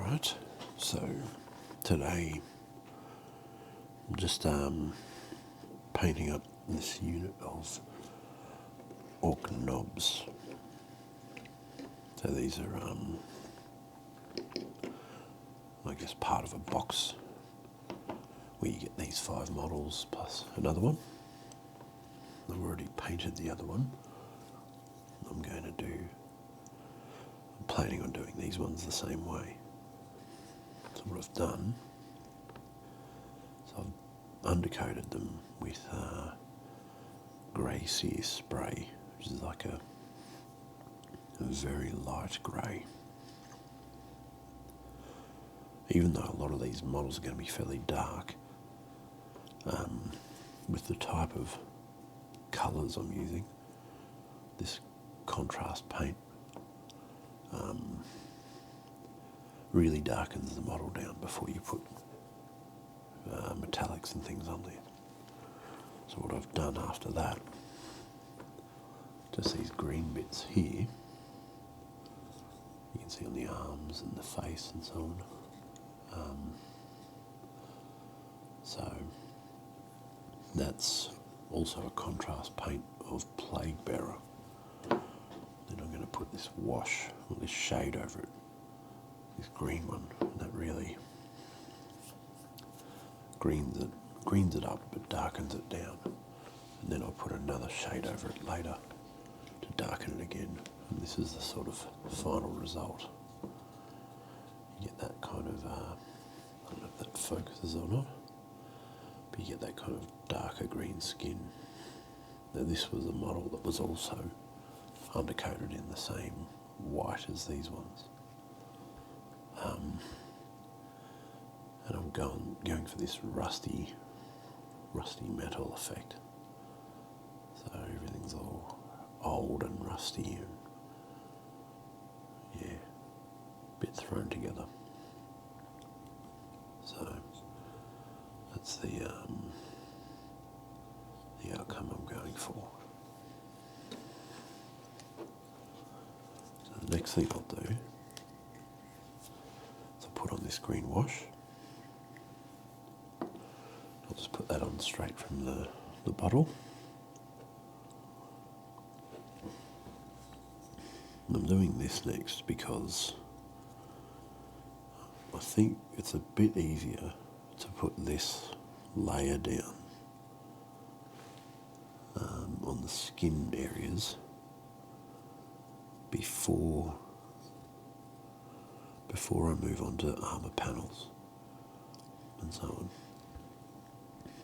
Alright, so today I'm just painting up this unit of Ork Nobz. So these are I guess part of a box where you get these 5 models plus another one. I've already painted the other one. I'm planning on doing these ones the same way. So what I've done is I've undercoated them with grey sear spray, which is like a very light grey. Even though a lot of these models are going to be fairly dark, with the type of colours I'm using, this contrast paint really darkens the model down before you put metallics and things on there. So what I've done after that, just these green bits here, you can see on the arms and the face and so on. So that's also a contrast paint of Plague Bearer. Then I'm going to put this wash, or this shade over it, this green one, that really greens it up but darkens it down. And then I'll put another shade over it later to darken it again. And this is the sort of final result. You get that kind of, I don't know if that focuses or not, but you get that kind of darker green skin. Now this was a model that was also undercoated in the same white as these ones. And I'm going for this rusty metal effect. So everything's all old and rusty and yeah, a bit thrown together. So that's the outcome I'm going for. So the next thing I'll do is I'll put on this green wash. I'll just put that on straight from the bottle. And I'm doing this next because I think it's a bit easier to put this layer down on the skin areas before I move on to armour panels and so on,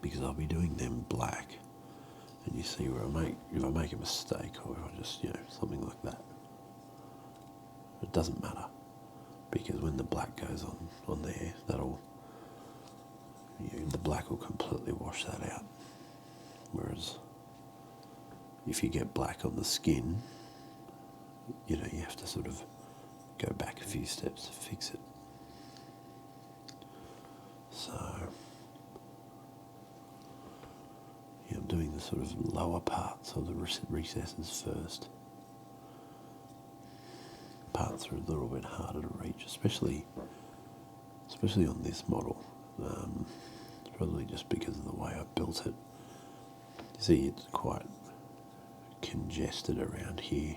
because I'll be doing them black, and you see where if I make a mistake or if I just, something like that, it doesn't matter, because when the black goes on there, that'll, the black will completely wash that out. Whereas if you get black on the skin, you have to sort of go back a few steps to fix it. So I'm doing the sort of lower parts of the recesses first. Parts are a little bit harder to reach, especially on this model. It's probably just because of the way I built it. You see, it's quite congested around here.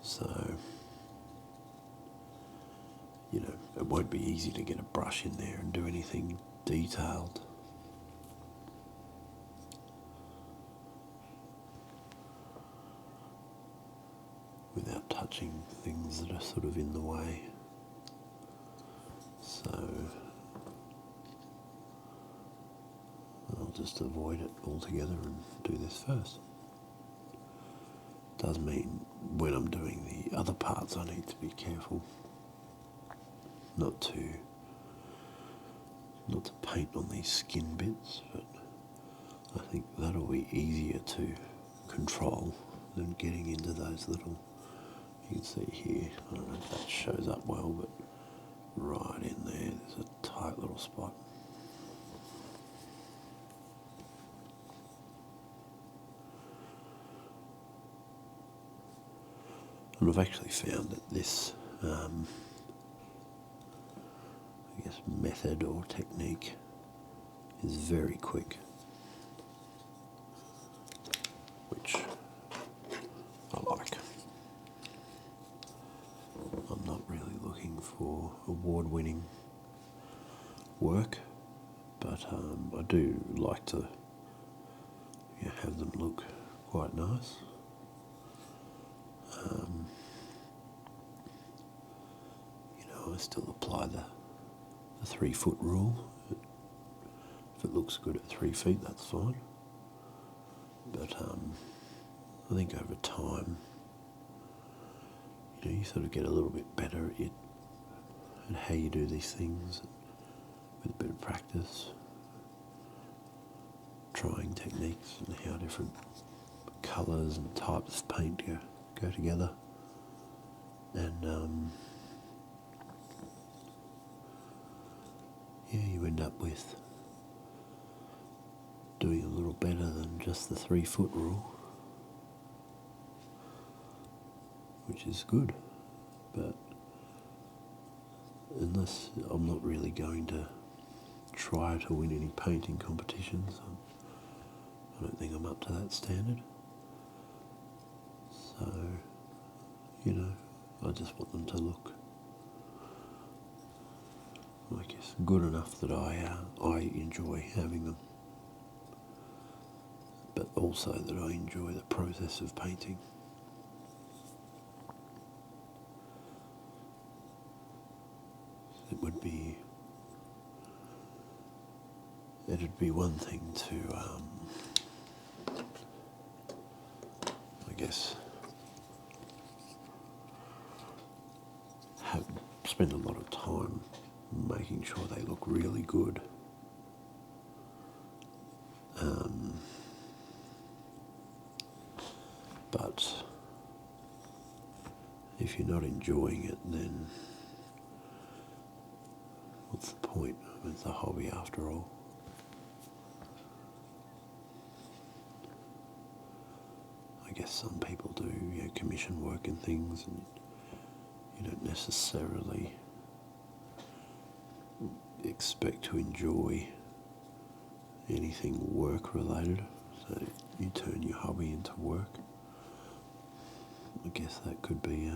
So, it won't be easy to get a brush in there and do anything detailed. Without touching things that are sort of in the way. So I'll just avoid it altogether and do this first. Does mean when I'm doing the other parts I need to be careful not to paint on these skin bits, but I think that'll be easier to control than getting into those little, you can see here, I don't know if that shows up well, but right in there's a tight little spot. And I've actually found that this I guess, method or technique is very quick, which I like. I'm not really looking for award-winning work, but I do like to have them look quite nice. I still apply the 3-foot rule. If it looks good at 3 feet, that's fine. But I think over time, you sort of get a little bit better at how you do these things with a bit of practice, trying techniques and how different colours and types of paint go together. And you end up with doing a little better than just the 3-foot rule, which is good. But unless I'm not really going to try to win any painting competitions, I don't think I'm up to that standard. So, I just want them to look, I guess, good enough that I enjoy having them, but also that I enjoy the process of painting. It'd be one thing to, I guess, spend a lot of time making sure they look really good. But if you're not enjoying it, then what's the point? It's a hobby after all. I guess some people do commission work and things, and you don't necessarily expect to enjoy anything work related, so you turn your hobby into work. I guess that could be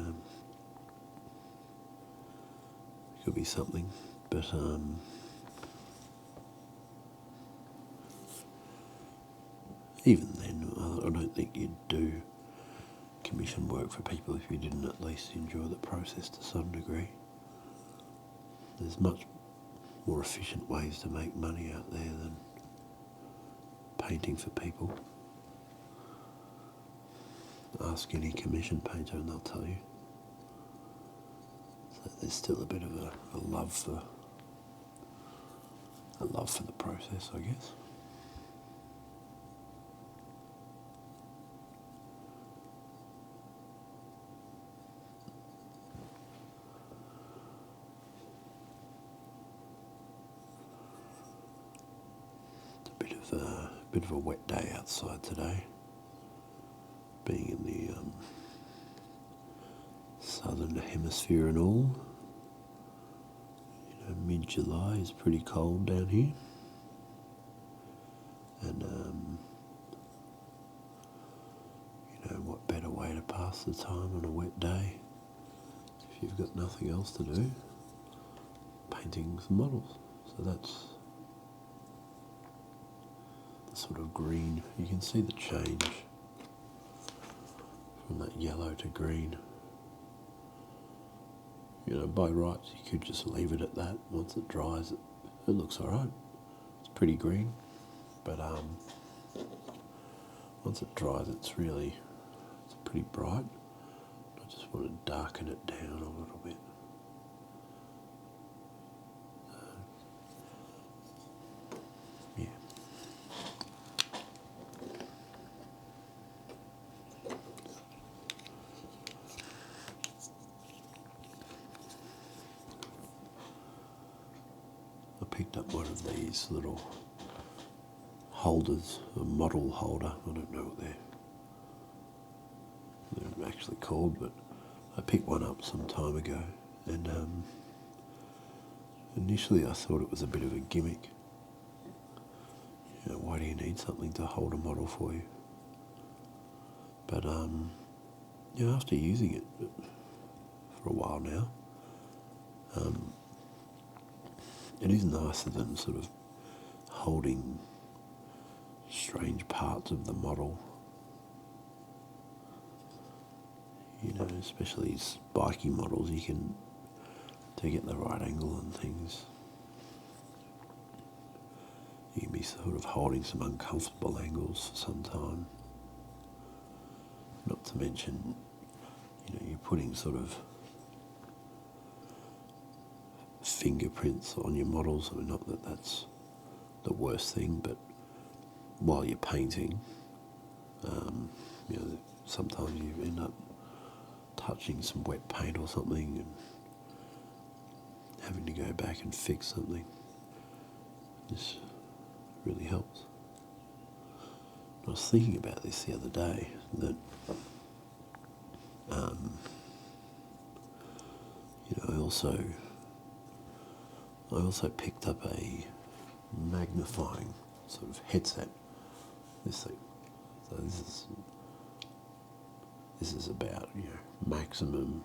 something, but even then, I don't think you'd do commission work for people if you didn't at least enjoy the process to some degree. There's much more efficient ways to make money out there than painting for people. Ask any commission painter and they'll tell you. So there's still a bit of a love for the process, I guess. It's a bit of a wet day outside today, being in the southern hemisphere and all. Mid-July is pretty cold down here, and what better way to pass the time on a wet day if you've got nothing else to do? Painting some models. So that's the sort of green. You can see the change from that yellow to green. By rights, you could just leave it at that. Once it dries, it looks alright. It's pretty green, but once it dries, it's pretty bright. I just want to darken it down a little bit. Yeah. I picked up one of these little holders, a model holder. I don't know what they're actually called, but I picked one up some time ago And initially I thought it was a bit of a gimmick. Why do you need something to hold a model for you? But after using it for a while now, it is nicer than sort of holding strange parts of the model. Especially spiky models, to get the right angle and things, you can be sort of holding some uncomfortable angles for some time. Not to mention, you're putting sort of fingerprints on your models. I mean, not that that's the worst thing, but while you're painting, sometimes you end up touching some wet paint or something and having to go back and fix something. This really helps. I was thinking about this the other day, that I also picked up a magnifying sort of headset. This thing. So this is about maximum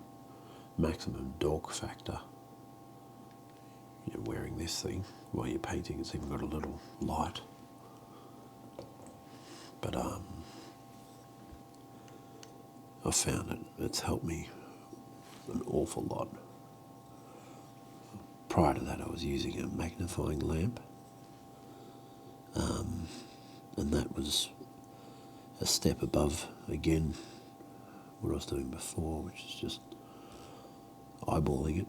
dork factor. Wearing this thing while you're painting. It's even got a little light. But I've found it's helped me an awful lot. Prior to that, I was using a magnifying lamp, and that was a step above, again, what I was doing before, which is just eyeballing it.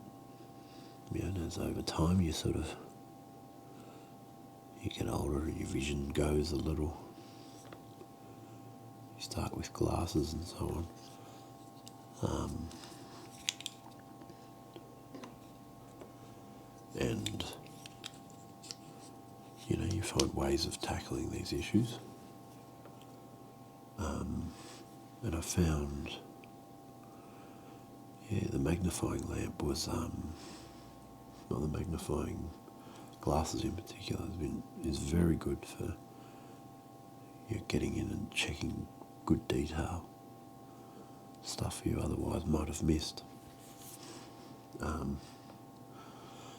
And as over time you get older and your vision goes a little. You start with glasses and so on. And you find ways of tackling these issues. And I found, the magnifying lamp was, well, the magnifying glasses in particular is very good for getting in and checking good detail, stuff you otherwise might have missed. And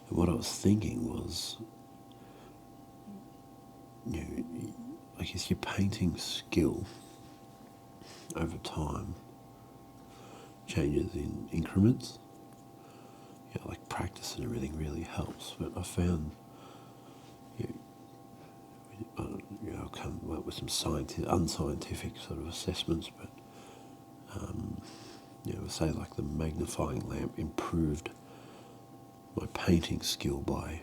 what I was thinking was, I guess your painting skill over time changes in increments. Like practice and everything really helps. But I found, I'll come up with some unscientific sort of assessments, but say like the magnifying lamp improved my painting skill by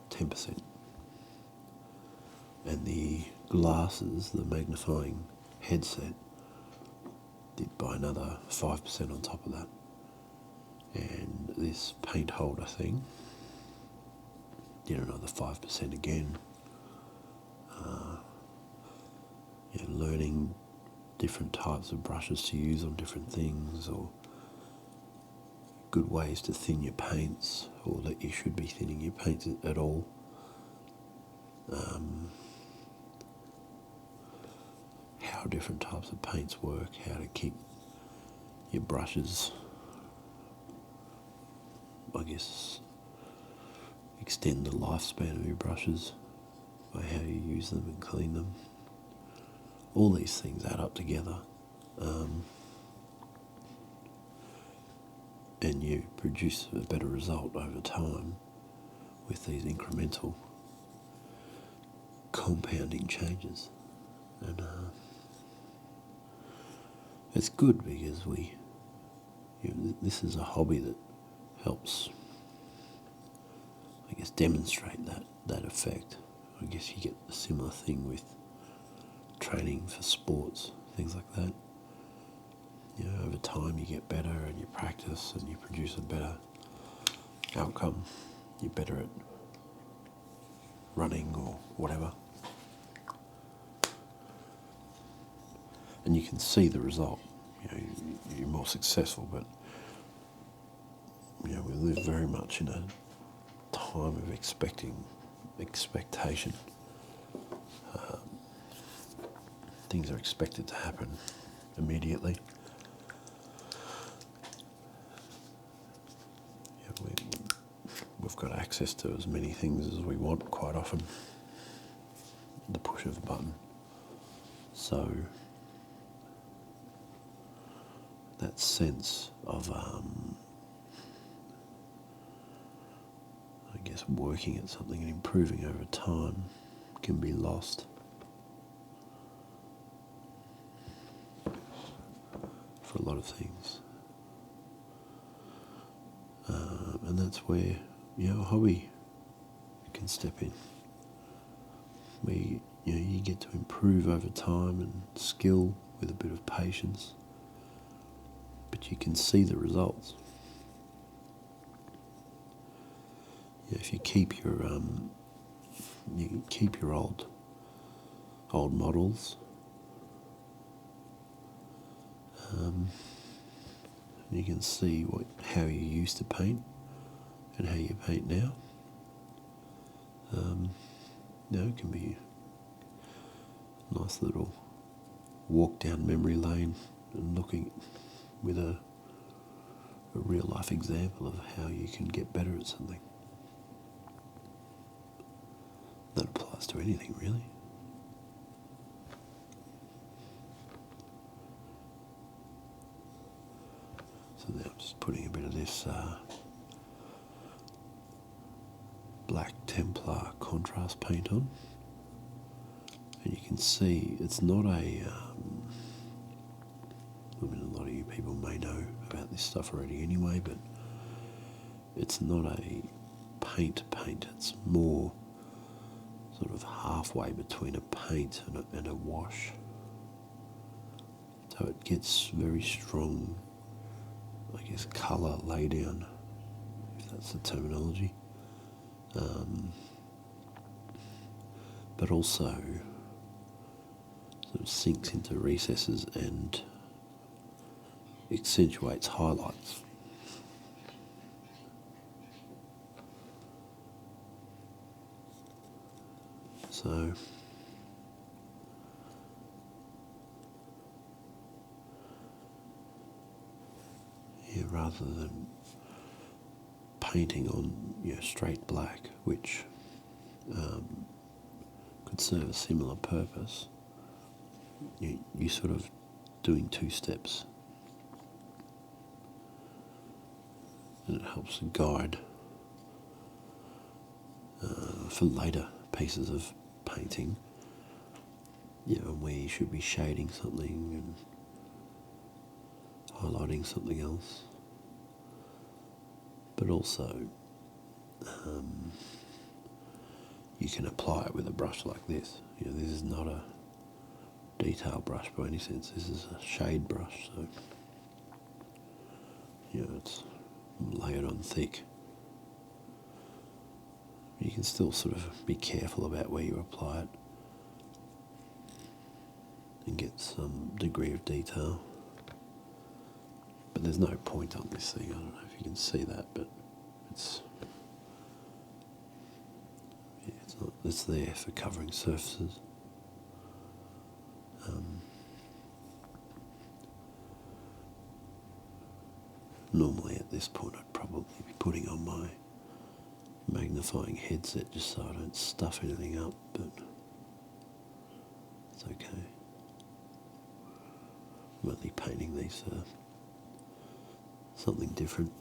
10%. And the glasses, the magnifying headset, did by another 5% on top of that. And this paint holder thing did another 5% again. Learning different types of brushes to use on different things, or good ways to thin your paints, or that you should be thinning your paints at all. How different types of paints work, how to keep your brushes, I guess, extend the lifespan of your brushes by how you use them and clean them. All these things add up together, and you produce a better result over time with these incremental compounding changes. And it's good because this is a hobby that helps, I guess, demonstrate that effect. I guess you get a similar thing with training for sports, things like that. Over time you get better and you practice and you produce a better outcome. You're better at running or whatever. And you can see the result. You're more successful, but we live very much in a time of expectation. Things are expected to happen immediately. We've got access to as many things as we want quite often, the push of a button. So that sense of, I guess, working at something and improving over time can be lost. For a lot of things. And that's where, a hobby can step in. Where you get to improve over time and skill with a bit of patience, but you can see the results. If you keep your old models, you can see how you used to paint and how you paint now. It can be a nice little walk down memory lane and looking with a real life example of how you can get better at something. That applies to anything, really. So now I'm just putting a bit of this black Templar contrast paint on. And you can see it's not a lot of you people may know about this stuff already anyway, but it's not a paint, it's more sort of halfway between a paint and a wash. So it gets very strong, I guess, colour laydown, if that's the terminology. But also sort of sinks into recesses and accentuates highlights. So rather than painting on straight black, which could serve a similar purpose, you sort of doing two steps, and it helps to guide for later pieces of painting, where you should be shading something and highlighting something else, but also you can apply it with a brush like this. This is not a detail brush by any sense. This is a shade brush, so it's layered on thick. You can still sort of be careful about where you apply it and get some degree of detail. But there's no point on this thing. I don't know if you can see that, but it's there for covering surfaces. Normally at this point I'd probably be putting on my magnifying headset just so I don't stuff anything up, but it's okay. I'm only painting these for something different.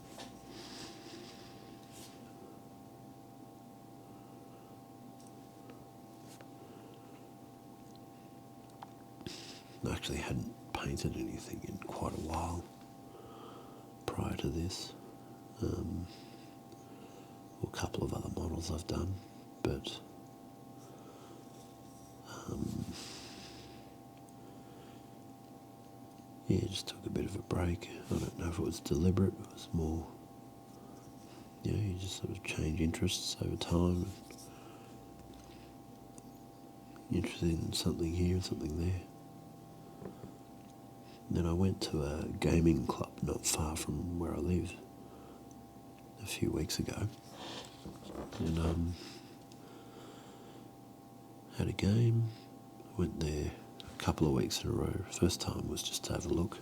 I actually hadn't painted anything in quite a while prior to this. A couple of other models I've done, but just took a bit of a break. I don't know if it was deliberate, it was more, you just sort of change interests over time. Interested in something here and something there. Then I went to a gaming club not far from where I live, a few weeks ago, and had a game. Went there a couple of weeks in a row. First time was just to have a look,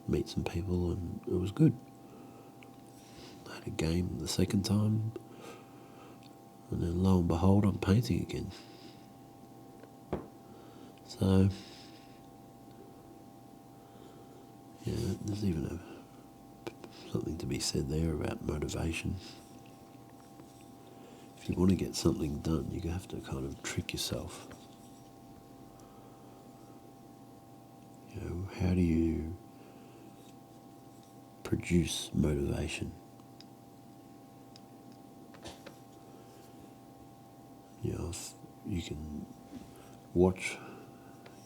meet some people, and it was good. I had a game the second time, and then lo and behold, I'm painting again. So, yeah, there's even something to be said there about motivation. If you want to get something done, you have to kind of trick yourself. You know, how do you produce motivation? You know, if you can watch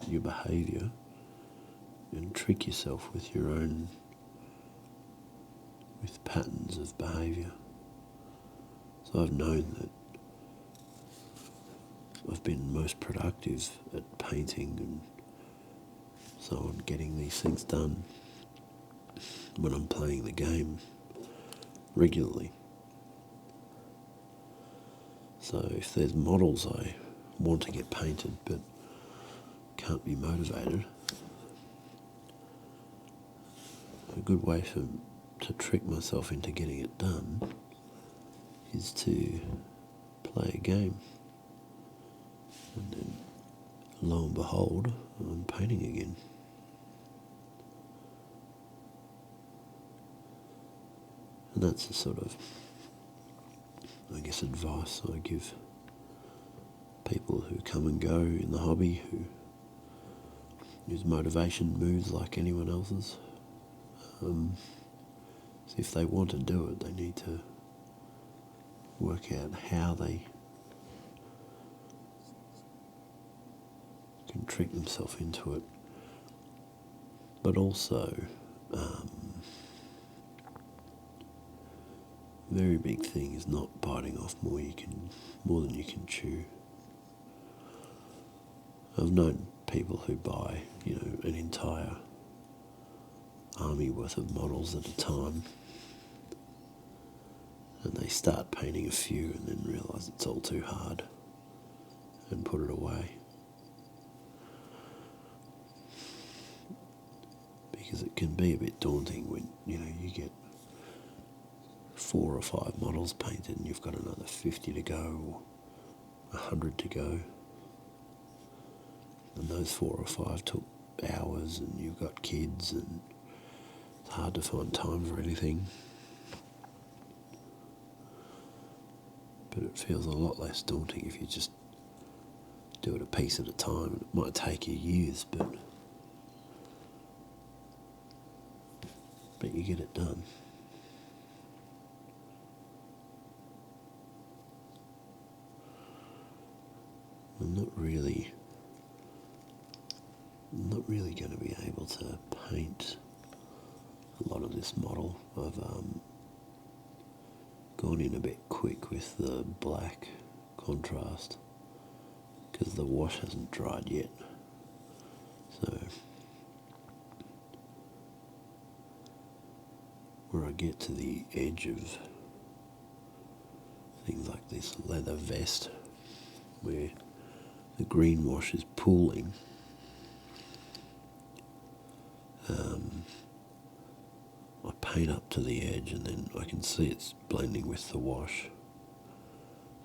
your behaviour and trick yourself with patterns of behaviour. So I've known that I've been most productive at painting and so on, getting these things done when I'm playing the game regularly. So if there's models I want to get painted but can't be motivated, a good way to trick myself into getting it done is to play a game. And then, lo and behold, I'm painting again. And that's the sort of, I guess, advice I give people who come and go in the hobby, whose motivation moves like anyone else's. So if they want to do it, they need to work out how they can trick themselves into it. But also, very big thing is not biting off more than you can chew. I've known people who buy, an entire army worth of models at a time, and they start painting a few and then realise it's all too hard and put it away. Because it can be a bit daunting when, you get 4 or 5 models painted and you've got another 50 to go or 100 to go. And those 4 or 5 took hours, and you've got kids, and it's hard to find time for anything. But it feels a lot less daunting if you just do it a piece at a time. It might take you years, but you get it done. I'm not really going to be able to paint a lot of this model. I've gone in a bit quick with the black contrast because the wash hasn't dried yet. So where I get to the edge of things like this leather vest where the green wash is pooling, I paint up to the edge and then I can see it's blending with the wash.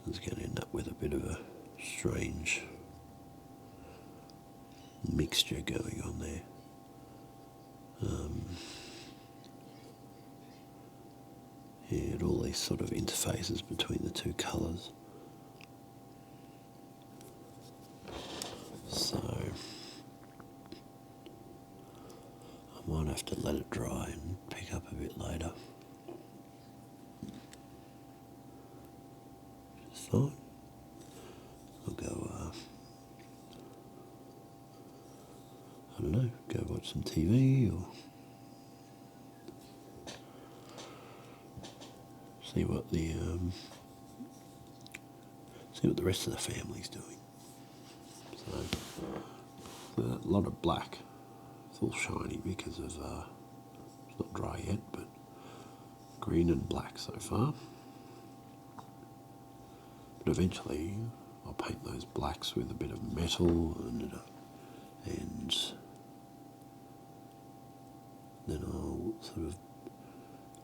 It's going to end up with a bit of a strange mixture going on there. All these sort of interfaces between the two colours. So I might have to let it dry and pick up a bit later. Which is fine. I'll go, go watch some TV or see what the rest of the family's doing. So a lot of black. It's all shiny because of it's not dry yet, but green and black so far. But eventually I'll paint those blacks with a bit of metal and then I'll sort of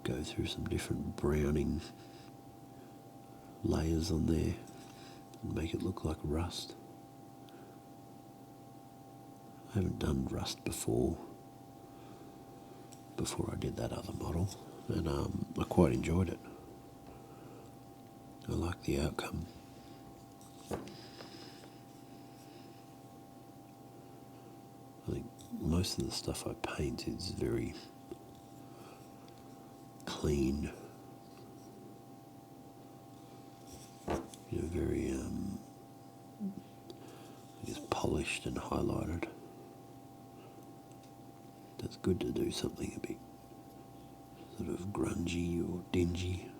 go through some different browning layers on there and make it look like rust. I haven't done rust before I did that other model, and I quite enjoyed it. I like the outcome. I think most of the stuff I paint is very clean, very I guess polished and highlighted. That's good to do something a bit sort of grungy or dingy.